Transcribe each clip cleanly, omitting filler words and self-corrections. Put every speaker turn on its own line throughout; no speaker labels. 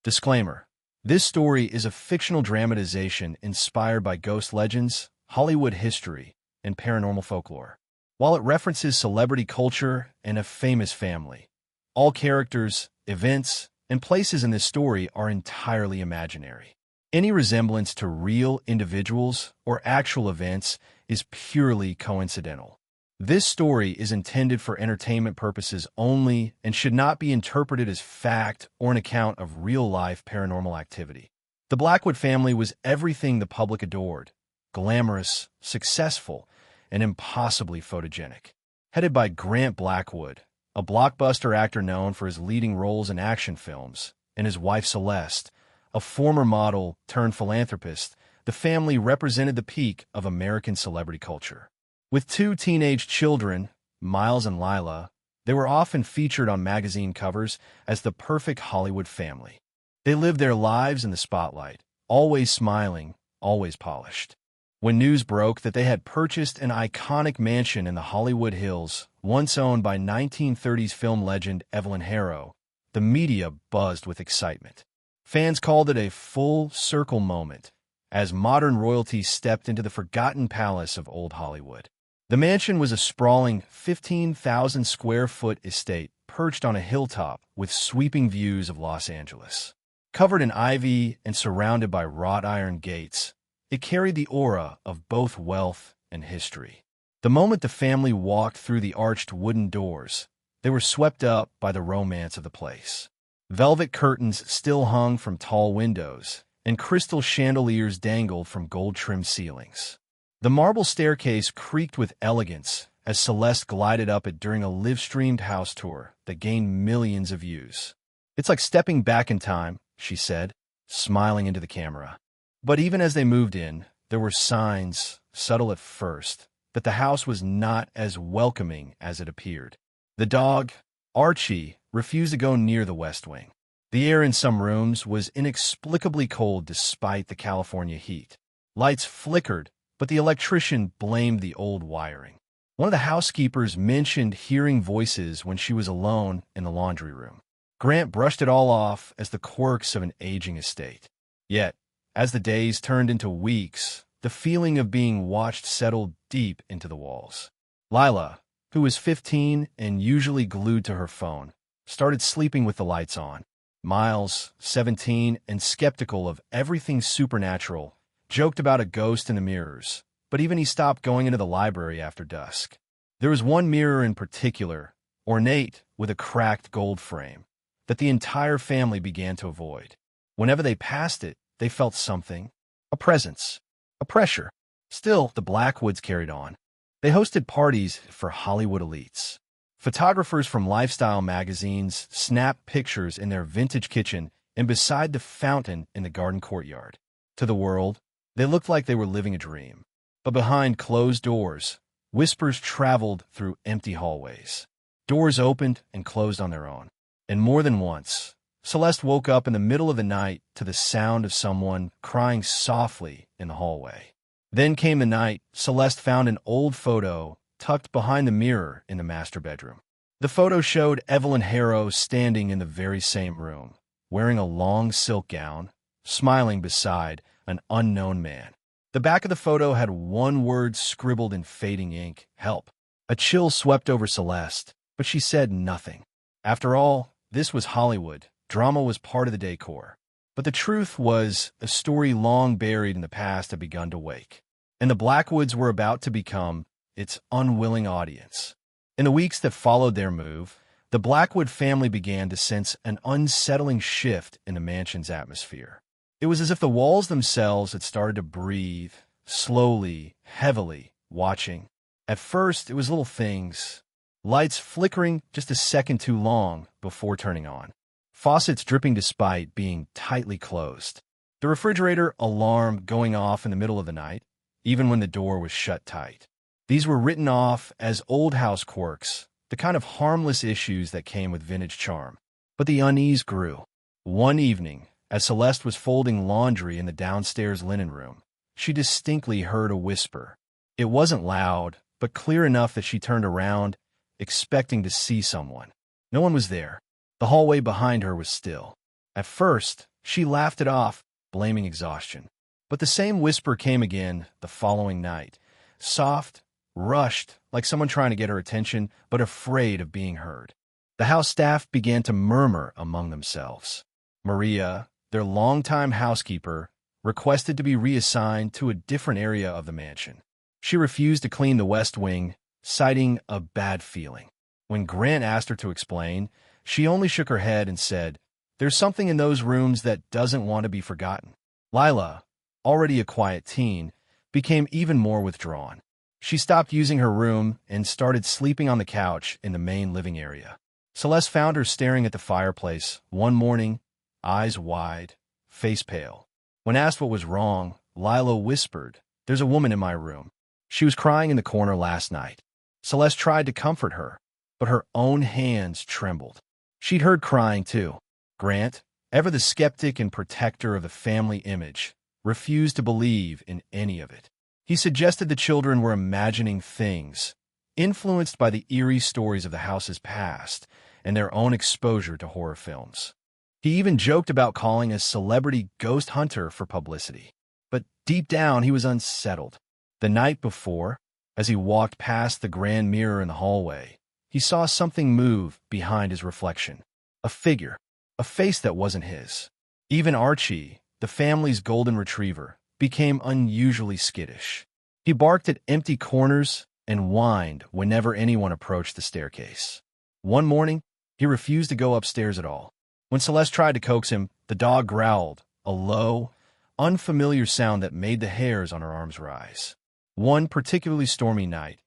Disclaimer: this story is a fictional dramatization inspired by ghost legends, Hollywood history, and paranormal folklore. While it references celebrity culture and a famous family, all characters, events, and places in this story are entirely imaginary. Any resemblance to real individuals or actual events is purely coincidental. This story is intended for entertainment purposes only and should not be interpreted as fact or an account of real-life paranormal activity. The Blackwood family was everything the public adored: glamorous, successful, and impossibly photogenic. Headed by Grant Blackwood, a blockbuster actor known for his leading roles in action films, and his wife Celeste, a former model turned philanthropist, the family represented the peak of American celebrity culture. With two teenage children, Miles and Lila, they were often featured on magazine covers as the perfect Hollywood family. They lived their lives in the spotlight, always smiling, always polished. When news broke that they had purchased an iconic mansion in the Hollywood Hills, once owned by 1930s film legend Evelyn Harrow, the media buzzed with excitement. Fans called it a full-circle moment, as modern royalty stepped into the forgotten palace of old Hollywood. The mansion was a sprawling 15,000-square-foot estate perched on a hilltop with sweeping views of Los Angeles. Covered in ivy and surrounded by wrought iron gates, it carried the aura of both wealth and history. The moment the family walked through the arched wooden doors, they were swept up by the romance of the place. Velvet curtains still hung from tall windows, and crystal chandeliers dangled from gold-trimmed ceilings. The marble staircase creaked with elegance as Celeste glided up it during a live-streamed house tour that gained millions of views. "It's like stepping back in time," she said, smiling into the camera. But even as they moved in, there were signs, subtle at first, that the house was not as welcoming as it appeared. The dog, Archie, refused to go near the West Wing. The air in some rooms was inexplicably cold despite the California heat. Lights flickered, but the electrician blamed the old wiring. One of the housekeepers mentioned hearing voices when she was alone in the laundry room. Grant brushed it all off as the quirks of an aging estate. Yet, as the days turned into weeks, the feeling of being watched settled deep into the walls. Lila, who was 15 and usually glued to her phone, started sleeping with the lights on. Miles, 17 and skeptical of everything supernatural, joked about a ghost in the mirrors, but even he stopped going into the library after dusk. There was one mirror in particular, ornate with a cracked gold frame, that the entire family began to avoid. Whenever they passed it, they felt something, a presence, a pressure. Still, the Blackwoods carried on. They hosted parties for Hollywood elites. Photographers from lifestyle magazines snapped pictures in their vintage kitchen and beside the fountain in the garden courtyard. To the world, they looked like they were living a dream. But behind closed doors, whispers traveled through empty hallways. Doors opened and closed on their own. And more than once, Celeste woke up in the middle of the night to the sound of someone crying softly in the hallway. Then came the night Celeste found an old photo tucked behind the mirror in the master bedroom. The photo showed Evelyn Harrow standing in the very same room, wearing a long silk gown, smiling beside an unknown man. The back of the photo had one word scribbled in fading ink: help. A chill swept over Celeste, but she said nothing. After all, this was Hollywood. Drama was part of the decor. But the truth was, a story long buried in the past had begun to wake, and the Blackwoods were about to become its unwilling audience. In the weeks that followed their move, the Blackwood family began to sense an unsettling shift in the mansion's atmosphere. It was as if the walls themselves had started to breathe, slowly, heavily, watching. At first, it was little things, lights flickering just a second too long before turning on, faucets dripping despite being tightly closed, the refrigerator alarm going off in the middle of the night, even when the door was shut tight. These were written off as old house quirks, the kind of harmless issues that came with vintage charm. But the unease grew. One evening, as Celeste was folding laundry in the downstairs linen room, she distinctly heard a whisper. It wasn't loud, but clear enough that she turned around, expecting to see someone. No one was there. The hallway behind her was still. At first, She laughed it off, blaming exhaustion. But the same whisper came again the following night. Soft, rushed, like someone trying to get her attention, but afraid of being heard. The house staff began to murmur among themselves. Maria, their longtime housekeeper, requested to be reassigned to a different area of the mansion. She refused to clean the west wing, citing a bad feeling. When Grant asked her to explain, she only shook her head and said, "There's something in those rooms that doesn't want to be forgotten." Lila, already a quiet teen, became even more withdrawn. She stopped using her room and started sleeping on the couch in the main living area. Celeste found her staring at the fireplace one morning, eyes wide, face pale. When asked what was wrong, Lila whispered, "There's a woman in my room. She was crying in the corner last night." Celeste tried to comfort her, but her own hands trembled. She'd heard crying too. Grant, ever the skeptic and protector of the family image, refused to believe in any of it. He suggested the children were imagining things, influenced by the eerie stories of the house's past and their own exposure to horror films. He even joked about calling a celebrity ghost hunter for publicity. But deep down, he was unsettled. The night before, as he walked past the grand mirror in the hallway, he saw something move behind his reflection. A figure, a face that wasn't his. Even Archie, the family's golden retriever, became unusually skittish. He barked at empty corners and whined whenever anyone approached the staircase. One morning, he refused to go upstairs at all. When Celeste tried to coax him, the dog growled, a low, unfamiliar sound that made the hairs on her arms rise. One particularly stormy night,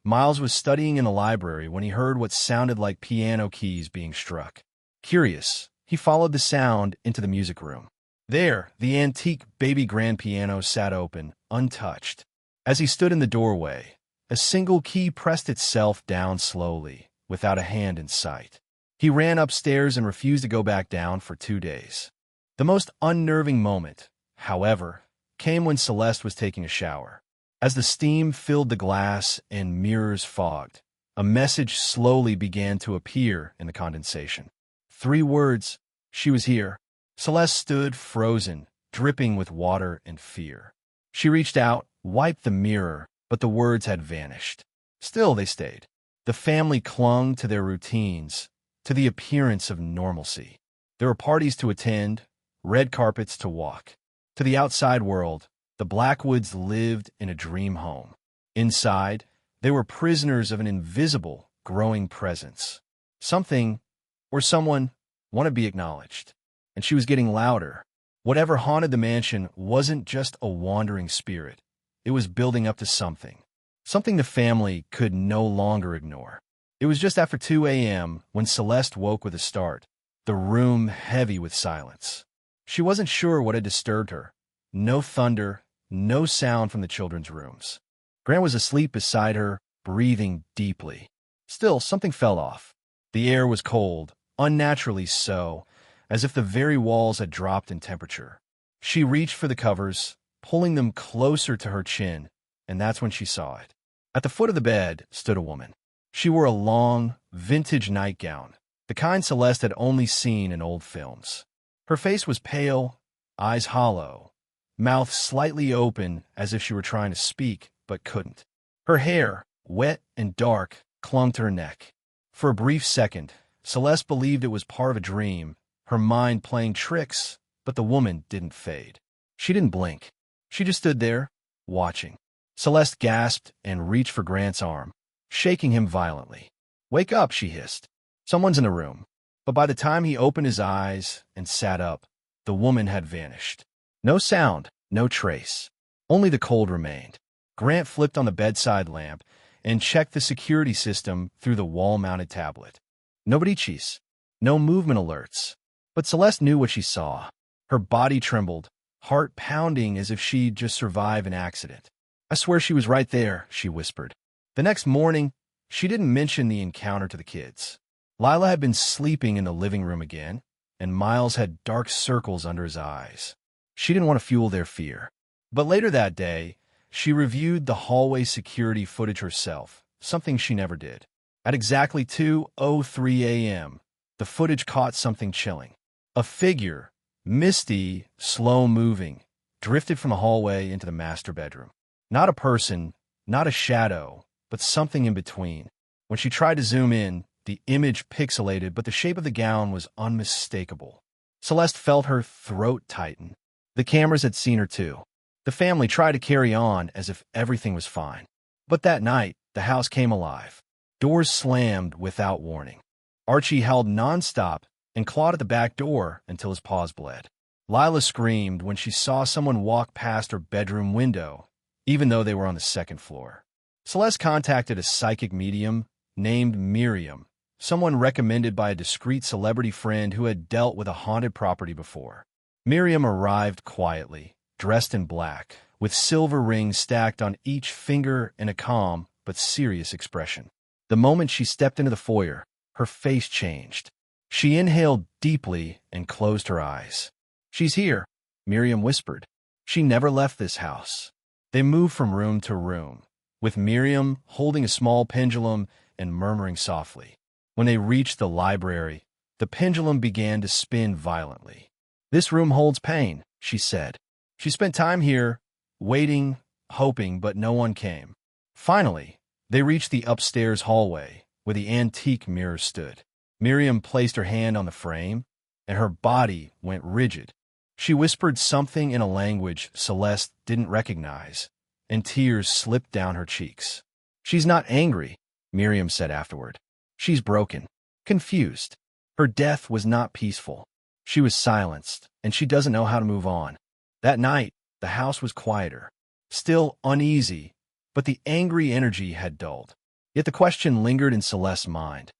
Miles was studying in the library when he heard what sounded like piano keys being struck. Curious, he followed the sound into the music room. There, the antique baby grand piano sat open, untouched. As he stood in the doorway, a single key pressed itself down slowly, without a hand in sight. He ran upstairs and refused to go back down for 2 days. The most unnerving moment, however, came when Celeste was taking a shower. As the steam filled the glass and mirrors fogged, a message slowly began to appear in the condensation. 3 words, "She was here." Celeste stood frozen, dripping with water and fear. She reached out, wiped the mirror, but the words had vanished. Still they stayed. The family clung to their routines, to the appearance of normalcy. There were parties to attend, red carpets to walk. To the outside world, the Blackwoods lived in a dream home. Inside, they were prisoners of an invisible, growing presence. Something, or someone, wanted to be acknowledged. And she was getting louder. Whatever haunted the mansion wasn't just a wandering spirit. It was building up to something. Something the family could no longer ignore. It was just after 2 a.m. when Celeste woke with a start, the room heavy with silence. She wasn't sure what had disturbed her. No thunder, no sound from the children's rooms. Grant was asleep beside her, breathing deeply. Still, something fell off. The air was cold, unnaturally so, as if the very walls had dropped in temperature. She reached for the covers, pulling them closer to her chin, and that's when she saw it. At the foot of the bed stood a woman. She wore a long, vintage nightgown, the kind Celeste had only seen in old films. Her face was pale, eyes hollow, mouth slightly open as if she were trying to speak but couldn't. Her hair, wet and dark, clung to her neck. For a brief second, Celeste believed it was part of a dream, her mind playing tricks, but the woman didn't fade. She didn't blink. She just stood there, watching. Celeste gasped and reached for Grant's arm, shaking him violently. "Wake up," she hissed. "Someone's in the room." But by the time he opened his eyes and sat up, the woman had vanished. No sound, no trace. Only the cold remained. Grant flipped on the bedside lamp and checked the security system through the wall-mounted tablet. No breaches, no movement alerts. But Celeste knew what she saw. Her body trembled, heart pounding as if she'd just survived an accident. "I swear she was right there," she whispered. The next morning, she didn't mention the encounter to the kids. Lila had been sleeping in the living room again, and Miles had dark circles under his eyes. She didn't want to fuel their fear. But later that day, she reviewed the hallway security footage herself, something she never did. At exactly 2:03 a.m., the footage caught something chilling. A figure, Misty, slow-moving, drifted from the hallway into the master bedroom. Not a person, not a shadow, but something in between. When she tried to zoom in, the image pixelated, but the shape of the gown was unmistakable. Celeste felt her throat tighten. The cameras had seen her too. The family tried to carry on as if everything was fine. But that night, the house came alive. Doors slammed without warning. Archie howled nonstop and clawed at the back door until his paws bled. Lila screamed when she saw someone walk past her bedroom window, even though they were on the second floor. Celeste contacted a psychic medium named Miriam, someone recommended by a discreet celebrity friend who had dealt with a haunted property before. Miriam arrived quietly, dressed in black, with silver rings stacked on each finger in a calm but serious expression. The moment she stepped into the foyer, her face changed. She inhaled deeply and closed her eyes. "She's here," Miriam whispered. She never left this house. They moved from room to room, with Miriam holding a small pendulum and murmuring softly. When they reached the library, the pendulum began to spin violently. "This room holds pain," she said. She spent time here, waiting, hoping, but no one came. Finally, they reached the upstairs hallway, where the antique mirror stood. Miriam placed her hand on the frame, and her body went rigid. She whispered something in a language Celeste didn't recognize, and tears slipped down her cheeks. "She's not angry," Miriam said afterward. "She's broken, confused. Her death was not peaceful. She was silenced, and she doesn't know how to move on." That night, the house was quieter, still uneasy, but the angry energy had dulled. Yet the question lingered in Celeste's mind.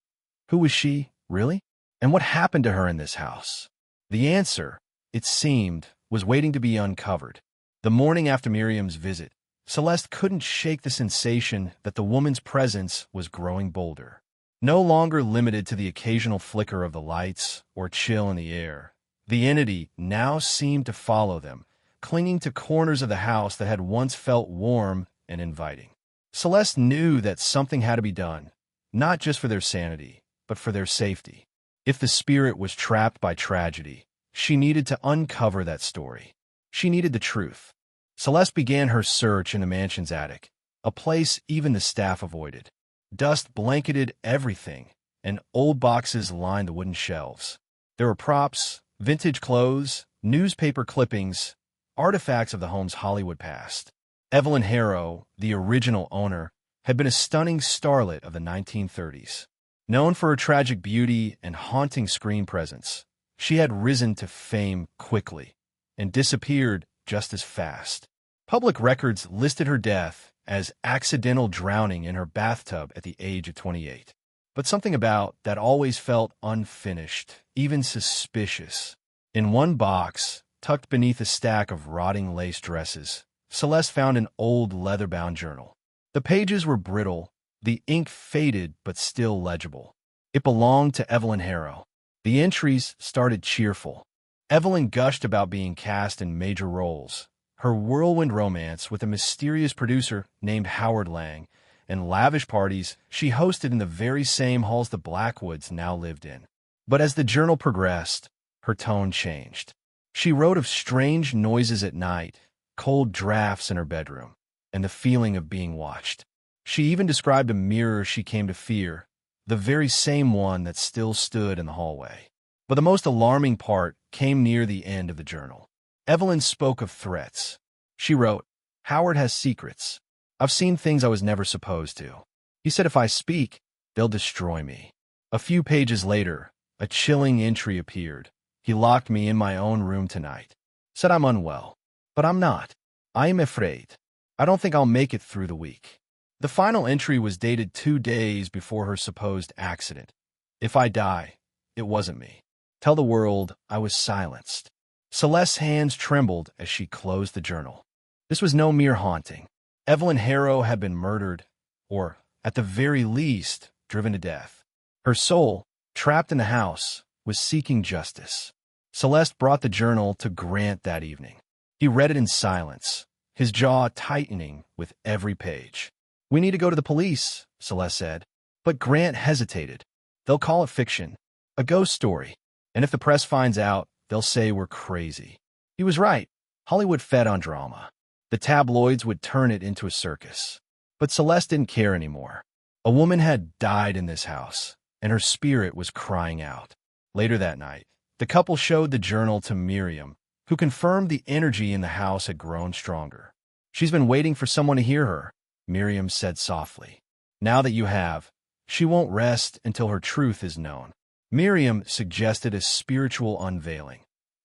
Who was she, really? And what happened to her in this house? The answer, it seemed, was waiting to be uncovered. The morning after Miriam's visit, Celeste couldn't shake the sensation that the woman's presence was growing bolder. No longer limited to the occasional flicker of the lights or chill in the air, the entity now seemed to follow them, clinging to corners of the house that had once felt warm and inviting. Celeste knew that something had to be done, not just for their sanity, but for their safety. If the spirit was trapped by tragedy, she needed to uncover that story. She needed the truth. Celeste began her search in the mansion's attic, a place even the staff avoided. Dust blanketed everything, and old boxes lined the wooden shelves. There were props, vintage clothes, newspaper clippings, artifacts of the home's Hollywood past. Evelyn Harrow, the original owner, had been a stunning starlet of the 1930s. Known for her tragic beauty and haunting screen presence, she had risen to fame quickly and disappeared just as fast. Public records listed her death as accidental drowning in her bathtub at the age of 28. But something about that always felt unfinished, even suspicious. In one box, tucked beneath a stack of rotting lace dresses, Celeste found an old leather-bound journal. The pages were brittle, the ink faded but still legible. It belonged to Evelyn Harrow. The entries started cheerful. Evelyn gushed about being cast in major roles, her whirlwind romance with a mysterious producer named Howard Lang, and lavish parties she hosted in the very same halls the Blackwoods now lived in. But as the journal progressed, her tone changed. She wrote of strange noises at night, cold drafts in her bedroom, and the feeling of being watched. She even described a mirror she came to fear, the very same one that still stood in the hallway. But the most alarming part came near the end of the journal. Evelyn spoke of threats. She wrote, "Howard has secrets. I've seen things I was never supposed to. He said if I speak, they'll destroy me." A few pages later, a chilling entry appeared. "He locked me in my own room tonight. Said I'm unwell. But I'm not. I am afraid. I don't think I'll make it through the week." The final entry was dated 2 days before her supposed accident. "If I die, it wasn't me. Tell the world I was silenced." Celeste's hands trembled as she closed the journal. This was no mere haunting. Evelyn Harrow had been murdered, or, at the very least, driven to death. Her soul, trapped in the house, was seeking justice. Celeste brought the journal to Grant that evening. He read it in silence, his jaw tightening with every page. "We need to go to the police," Celeste said. But Grant hesitated. "They'll call it fiction, a ghost story. And if the press finds out, they'll say we're crazy. He was right. Hollywood fed on drama. The tabloids would turn it into a circus. But Celeste didn't care anymore. A woman had died in this house, and her spirit was crying out. Later that night, the couple showed the journal to Miriam, who confirmed the energy in the house had grown stronger. She's been waiting for someone to hear her, Miriam said softly. Now that you have, she won't rest until her truth is known. Miriam suggested a spiritual unveiling,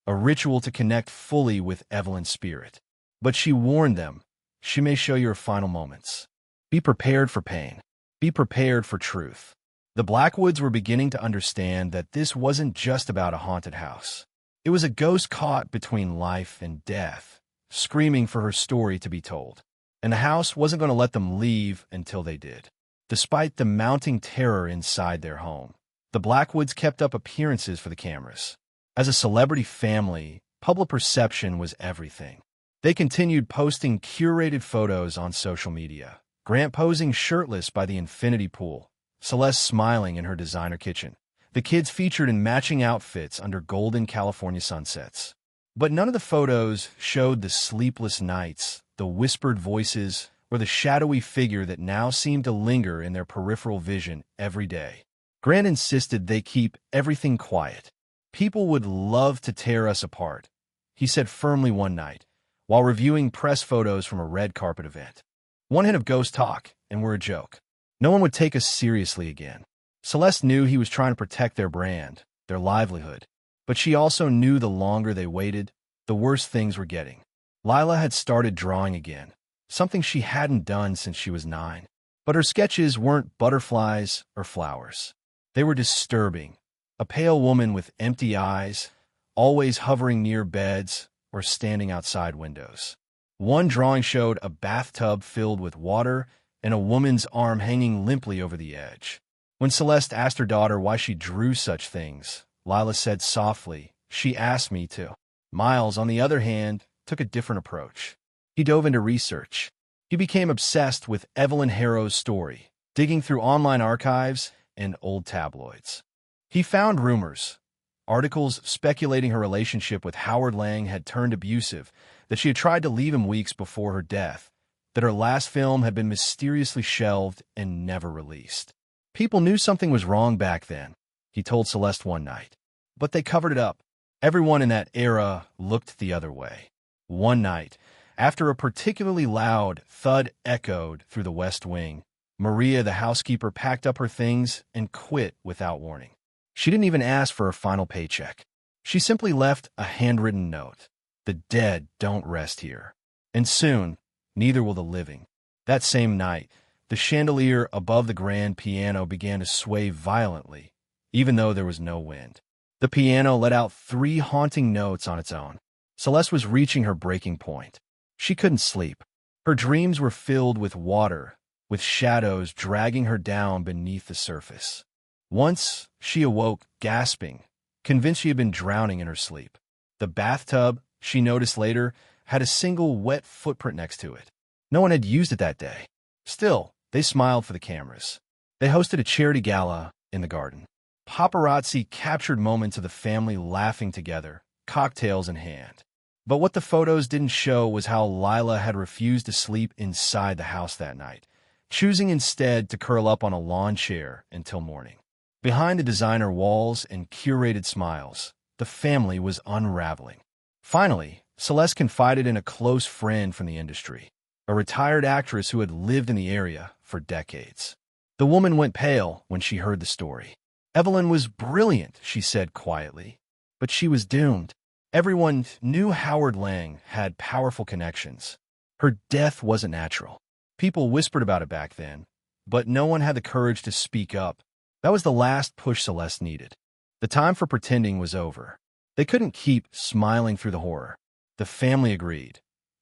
a ritual to connect fully with Evelyn's spirit. But she warned them, she may show you her final moments. Be prepared for pain. Be prepared for truth. The Blackwoods were beginning to understand that this wasn't just about a haunted house. It was a ghost caught between life and death, screaming for her story to be told. And the house wasn't going to let them leave until they did. Despite the mounting terror inside their home, the Blackwoods kept up appearances for the cameras. As a celebrity family, public perception was everything. They continued posting curated photos on social media. Grant posing shirtless by the infinity pool, Celeste smiling in her designer kitchen. The kids featured in matching outfits under golden California sunsets. But none of the photos showed the sleepless nights, the whispered voices, or the shadowy figure that now seemed to linger in their peripheral vision every day. Grant insisted they keep everything quiet. People would love to tear us apart, he said firmly one night, while reviewing press photos from a red carpet event. One hint of ghost talk, and we're a joke. No one would take us seriously again. Celeste knew he was trying to protect their brand, their livelihood. But she also knew the longer they waited, the worse things were getting. Lila had started drawing again, something she hadn't done since she was 9. But her sketches weren't butterflies or flowers. They were disturbing. A pale woman with empty eyes, always hovering near beds or standing outside windows. One drawing showed a bathtub filled with water and a woman's arm hanging limply over the edge. When Celeste asked her daughter why she drew such things, Lila said softly, "She asked me to." Miles, on the other hand, took a different approach. He dove into research. He became obsessed with Evelyn Harrow's story, digging through online archives and old tabloids. He found rumors, articles speculating her relationship with Howard Lang had turned abusive, that she had tried to leave him weeks before her death, that her last film had been mysteriously shelved and never released. People knew something was wrong back then, he told Celeste one night, but they covered it up. Everyone in that era looked the other way. One night, after a particularly loud thud echoed through the West Wing, Maria, the housekeeper, packed up her things and quit without warning. She didn't even ask for a final paycheck. She simply left a handwritten note. The dead don't rest here. And soon, neither will the living. That same night, the chandelier above the grand piano began to sway violently, even though there was no wind. The piano let out 3 haunting notes on its own. Celeste was reaching her breaking point. She couldn't sleep. Her dreams were filled with water, with shadows dragging her down beneath the surface. Once, she awoke, gasping, convinced she had been drowning in her sleep. The bathtub, she noticed later, had a single wet footprint next to it. No one had used it that day. Still, they smiled for the cameras. They hosted a charity gala in the garden. Paparazzi captured moments of the family laughing together, cocktails in hand. But what the photos didn't show was how Lila had refused to sleep inside the house that night, choosing instead to curl up on a lawn chair until morning. Behind the designer walls and curated smiles, the family was unraveling. Finally, Celeste confided in a close friend from the industry, a retired actress who had lived in the area for decades. The woman went pale when she heard the story. Evelyn was brilliant, she said quietly, but she was doomed. Everyone knew Howard Lang had powerful connections. Her death wasn't natural. People whispered about it back then, but no one had the courage to speak up. That was the last push Celeste needed. The time for pretending was over. They couldn't keep smiling through the horror. The family agreed.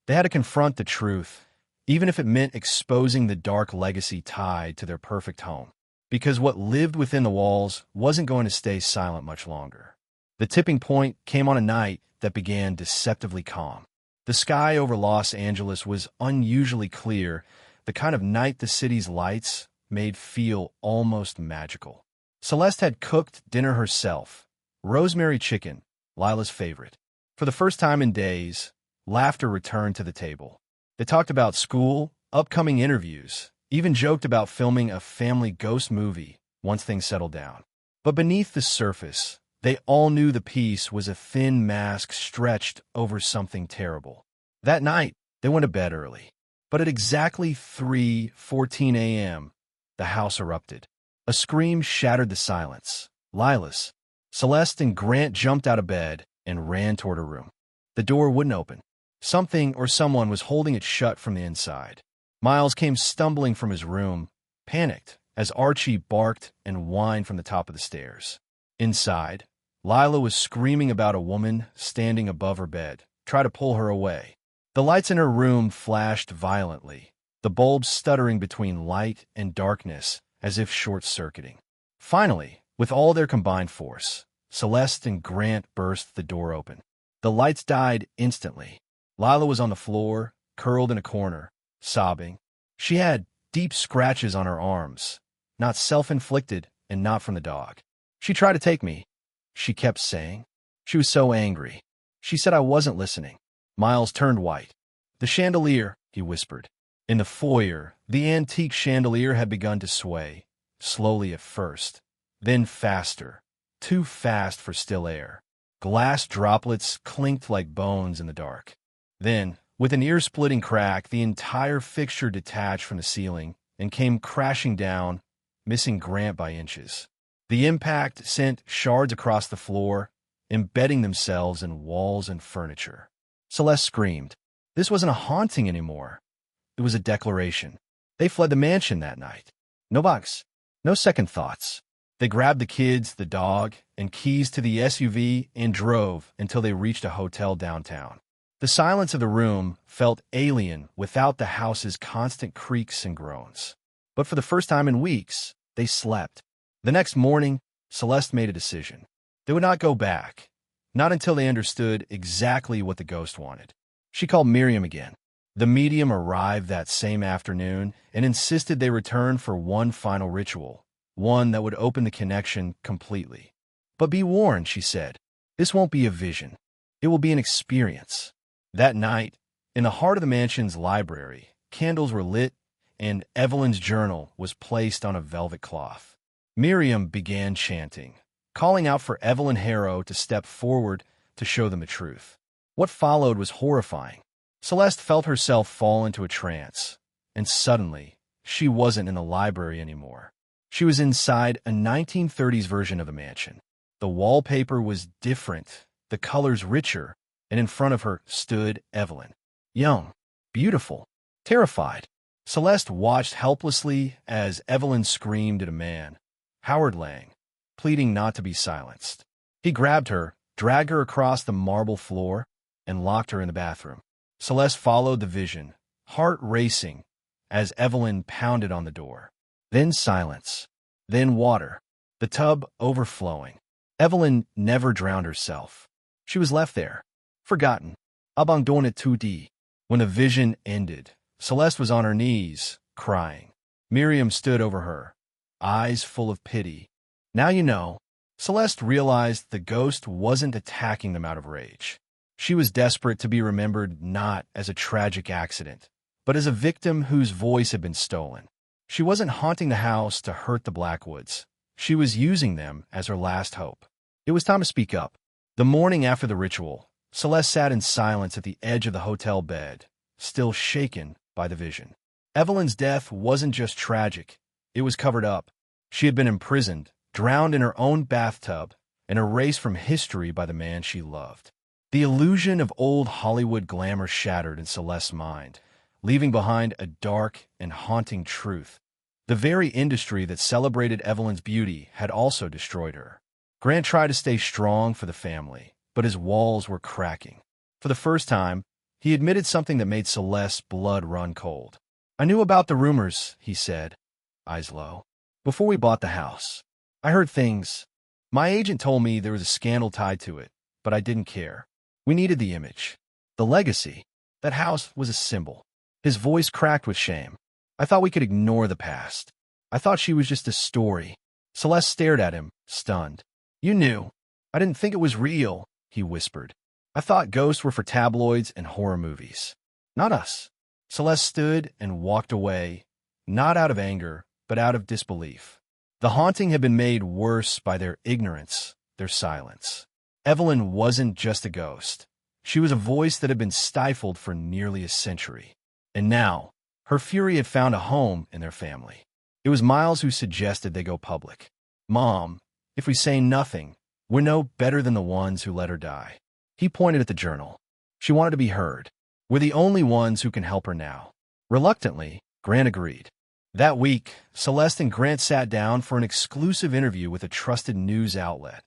They had to confront the truth, even if it meant exposing the dark legacy tied to their perfect home. Because what lived within the walls wasn't going to stay silent much longer. The tipping point came on a night that began deceptively calm. The sky over Los Angeles was unusually clear, the kind of night the city's lights made feel almost magical. Celeste had cooked dinner herself, rosemary chicken, Lila's favorite. For the first time in days, laughter returned to the table. They talked about school, upcoming interviews, even joked about filming a family ghost movie once things settled down. But beneath the surface, they all knew the piece was a thin mask stretched over something terrible. That night, they went to bed early. But at exactly 3:14 a.m., the house erupted. A scream shattered the silence. Lila's. Celeste and Grant jumped out of bed and ran toward her room. The door wouldn't open. Something or someone was holding it shut from the inside. Miles came stumbling from his room, panicked, as Archie barked and whined from the top of the stairs. Inside, Lila was screaming about a woman standing above her bed. Try to pull her away. The lights in her room flashed violently, the bulbs stuttering between light and darkness as if short-circuiting. Finally, with all their combined force, Celeste and Grant burst the door open. The lights died instantly. Lila was on the floor, curled in a corner, sobbing. She had deep scratches on her arms, not self-inflicted and not from the dog. She tried to take me, she kept saying. She was so angry. She said I wasn't listening. Miles turned white. The chandelier, he whispered. In the foyer, the antique chandelier had begun to sway, slowly at first, then faster, too fast for still air. Glass droplets clinked like bones in the dark. Then, with an ear-splitting crack, the entire fixture detached from the ceiling and came crashing down, missing Grant by inches. The impact sent shards across the floor, embedding themselves in walls and furniture. Celeste screamed. This wasn't a haunting anymore. It was a declaration. They fled the mansion that night. No box, no second thoughts. They grabbed the kids, the dog, and keys to the SUV and drove until they reached a hotel downtown. The silence of the room felt alien without the house's constant creaks and groans. But for the first time in weeks, they slept. The next morning, Celeste made a decision. They would not go back, not until they understood exactly what the ghost wanted. She called Miriam again. The medium arrived that same afternoon and insisted they return for one final ritual, one that would open the connection completely. But be warned, she said, this won't be a vision. It will be an experience. That night, in the heart of the mansion's library, candles were lit and Evelyn's journal was placed on a velvet cloth. Miriam began chanting, calling out for Evelyn Harrow to step forward to show them the truth. What followed was horrifying. Celeste felt herself fall into a trance, and suddenly, she wasn't in the library anymore. She was inside a 1930s version of the mansion. The wallpaper was different, the colors richer, and in front of her stood Evelyn. Young, beautiful, terrified. Celeste watched helplessly as Evelyn screamed at a man, Howard Lang, pleading not to be silenced. He grabbed her, dragged her across the marble floor, and locked her in the bathroom. Celeste followed the vision, heart racing, as Evelyn pounded on the door. Then silence. Then water. The tub overflowing. Evelyn never drowned herself. She was left there, forgotten. Abandonnée tout dit. When the vision ended, Celeste was on her knees, crying. Miriam stood over her, eyes full of pity. Now you know. Celeste realized the ghost wasn't attacking them out of rage. She was desperate to be remembered not as a tragic accident, but as a victim whose voice had been stolen. She wasn't haunting the house to hurt the Blackwoods. She was using them as her last hope. It was time to speak up. The morning after the ritual, Celeste sat in silence at the edge of the hotel bed, still shaken by the vision. Evelyn's death wasn't just tragic. It was covered up. She had been imprisoned, drowned in her own bathtub, and erased from history by the man she loved. The illusion of old Hollywood glamour shattered in Celeste's mind, leaving behind a dark and haunting truth. The very industry that celebrated Evelyn's beauty had also destroyed her. Grant tried to stay strong for the family, but his walls were cracking. For the first time, he admitted something that made Celeste's blood run cold. I knew about the rumors, he said, eyes low. Before we bought the house, I heard things. My agent told me there was a scandal tied to it, but I didn't care. We needed the image, the legacy. That house was a symbol. His voice cracked with shame. I thought we could ignore the past. I thought she was just a story. Celeste stared at him, stunned. You knew. I didn't think it was real, he whispered. "I thought ghosts were for tabloids and horror movies. Not us." Celeste stood and walked away, not out of anger, but out of disbelief. The haunting had been made worse by their ignorance, their silence. Evelyn wasn't just a ghost. She was a voice that had been stifled for nearly a century. And now, her fury had found a home in their family. It was Miles who suggested they go public. "Mom, if we say nothing, we're no better than the ones who let her die." He pointed at the journal. She wanted to be heard. "We're the only ones who can help her now." Reluctantly, Grant agreed. That week, Celeste and Grant sat down for an exclusive interview with a trusted news outlet,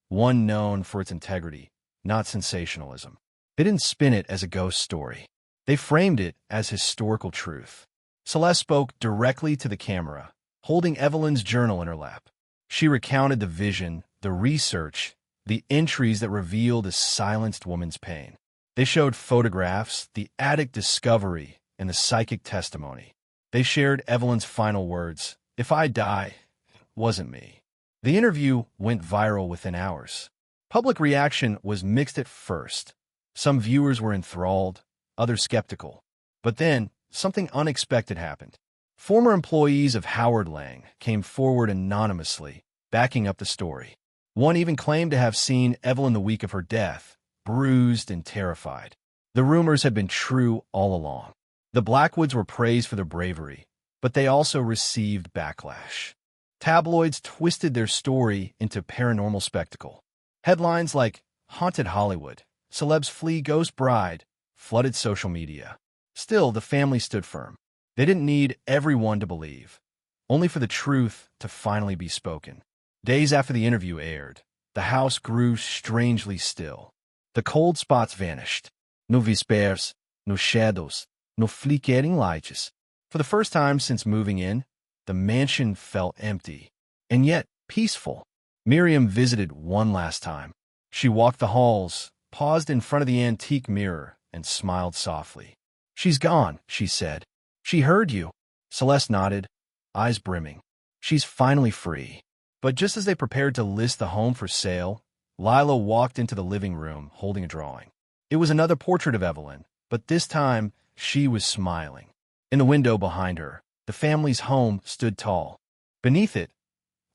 one known for its integrity, not sensationalism. They didn't spin it as a ghost story. They framed it as historical truth. Celeste spoke directly to the camera, holding Evelyn's journal in her lap. She recounted the vision, the research, the entries that revealed a silenced woman's pain. They showed photographs, the attic discovery, and the psychic testimony. They shared Evelyn's final words, "If I die, it wasn't me." The interview went viral within hours. Public reaction was mixed at first. Some viewers were enthralled, others skeptical. But then, something unexpected happened. Former employees of Howard Lang came forward anonymously, backing up the story. One even claimed to have seen Evelyn the week of her death, bruised and terrified. The rumors had been true all along. The Blackwoods were praised for their bravery, but they also received backlash. Tabloids twisted their story into paranormal spectacle. Headlines like "Haunted Hollywood," "Celebs Flee Ghost Bride" flooded social media. Still, the family stood firm. They didn't need everyone to believe, only for the truth to finally be spoken. Days after the interview aired, the house grew strangely still. The cold spots vanished. No whispers, no shadows, no flickering lights. For the first time since moving in, the mansion felt empty, and yet peaceful. Miriam visited one last time. She walked the halls, paused in front of the antique mirror, and smiled softly. "She's gone," she said. "She heard you." Celeste nodded, eyes brimming. "She's finally free." But just as they prepared to list the home for sale, Lila walked into the living room holding a drawing. It was another portrait of Evelyn, but this time she was smiling. In the window behind her, the family's home stood tall. Beneath it,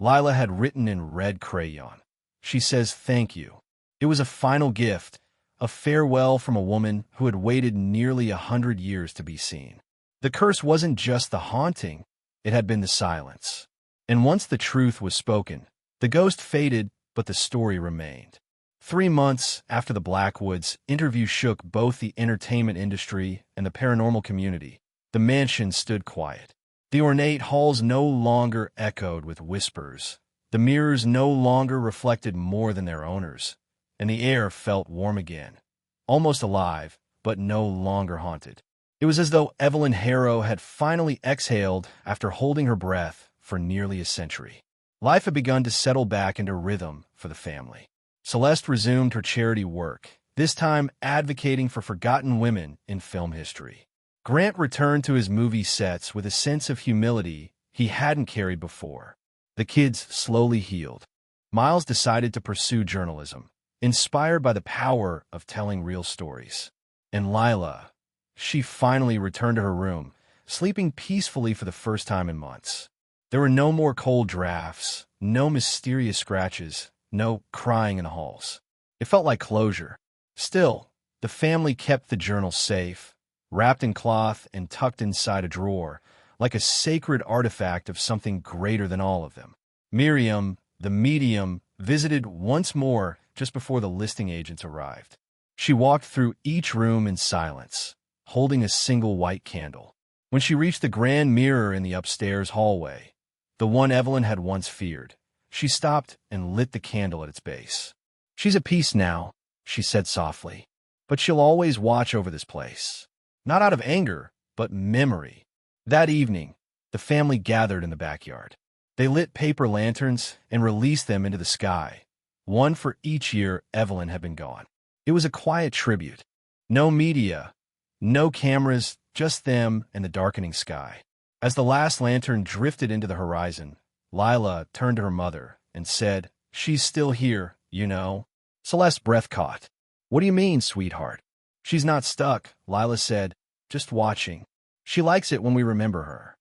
Lila had written in red crayon, "She says thank you." It was a final gift, a farewell from a woman who had waited nearly 100 years to be seen. The curse wasn't just the haunting, it had been the silence. And once the truth was spoken, the ghost faded, but the story remained. 3 months after the Blackwoods interview shook both the entertainment industry and the paranormal community, the mansion stood quiet. The ornate halls no longer echoed with whispers. The mirrors no longer reflected more than their owners, and the air felt warm again, almost alive, but no longer haunted. It was as though Evelyn Harrow had finally exhaled after holding her breath for nearly a century. Life had begun to settle back into rhythm for the family. Celeste resumed her charity work, this time advocating for forgotten women in film history. Grant returned to his movie sets with a sense of humility he hadn't carried before. The kids slowly healed. Miles decided to pursue journalism, inspired by the power of telling real stories. And Lila, she finally returned to her room, sleeping peacefully for the first time in months. There were no more cold drafts, no mysterious scratches, no crying in the halls. It felt like closure. Still, the family kept the journal safe, wrapped in cloth and tucked inside a drawer, like a sacred artifact of something greater than all of them. Miriam, the medium, visited once more just before the listing agents arrived. She walked through each room in silence, holding a single white candle. When she reached the grand mirror in the upstairs hallway, the one Evelyn had once feared, she stopped and lit the candle at its base. "She's at peace now," she said softly, "but she'll always watch over this place. Not out of anger, but memory." That evening, the family gathered in the backyard. They lit paper lanterns and released them into the sky, one for each year Evelyn had been gone. It was a quiet tribute. No media, no cameras, just them and the darkening sky. As the last lantern drifted into the horizon, Lila turned to her mother and said, "She's still here, you know." Celeste's breath caught. What do you mean, sweetheart? She's not stuck, Lila said, just watching. She likes it when we remember her.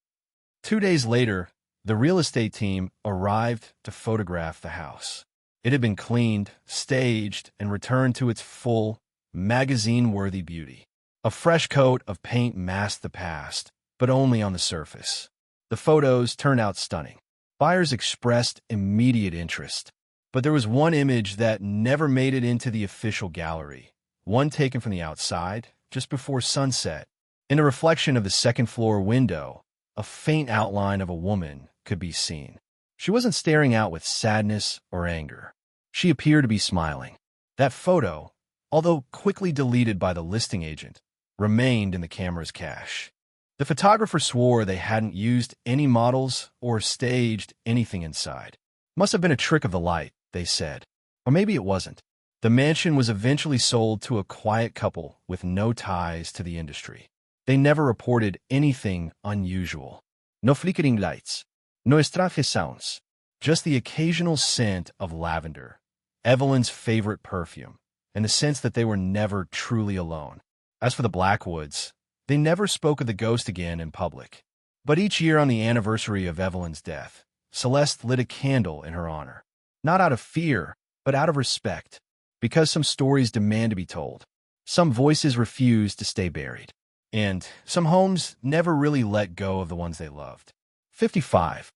2 days later, the real estate team arrived to photograph the house. It had been cleaned, staged, and returned to its full, magazine-worthy beauty. A fresh coat of paint masked the past, but only on the surface. The photos turned out stunning. Buyers expressed immediate interest. But there was one image that never made it into the official gallery, one taken from the outside, just before sunset. In a reflection of the second-floor window, a faint outline of a woman could be seen. She wasn't staring out with sadness or anger. She appeared to be smiling. That photo, although quickly deleted by the listing agent, remained in the camera's cache. The photographer swore they hadn't used any models or staged anything inside. Must have been a trick of the light, they said. Or maybe it wasn't. The mansion was eventually sold to a quiet couple with no ties to the industry. They never reported anything unusual. No flickering lights. No strange sounds. Just the occasional scent of lavender, Evelyn's favorite perfume, and the sense that they were never truly alone. As for the Blackwoods, they never spoke of the ghost again in public. But each year on the anniversary of Evelyn's death, Celeste lit a candle in her honor. Not out of fear, but out of respect. Because some stories demand to be told. Some voices refuse to stay buried. And some homes never really let go of the ones they loved. 55.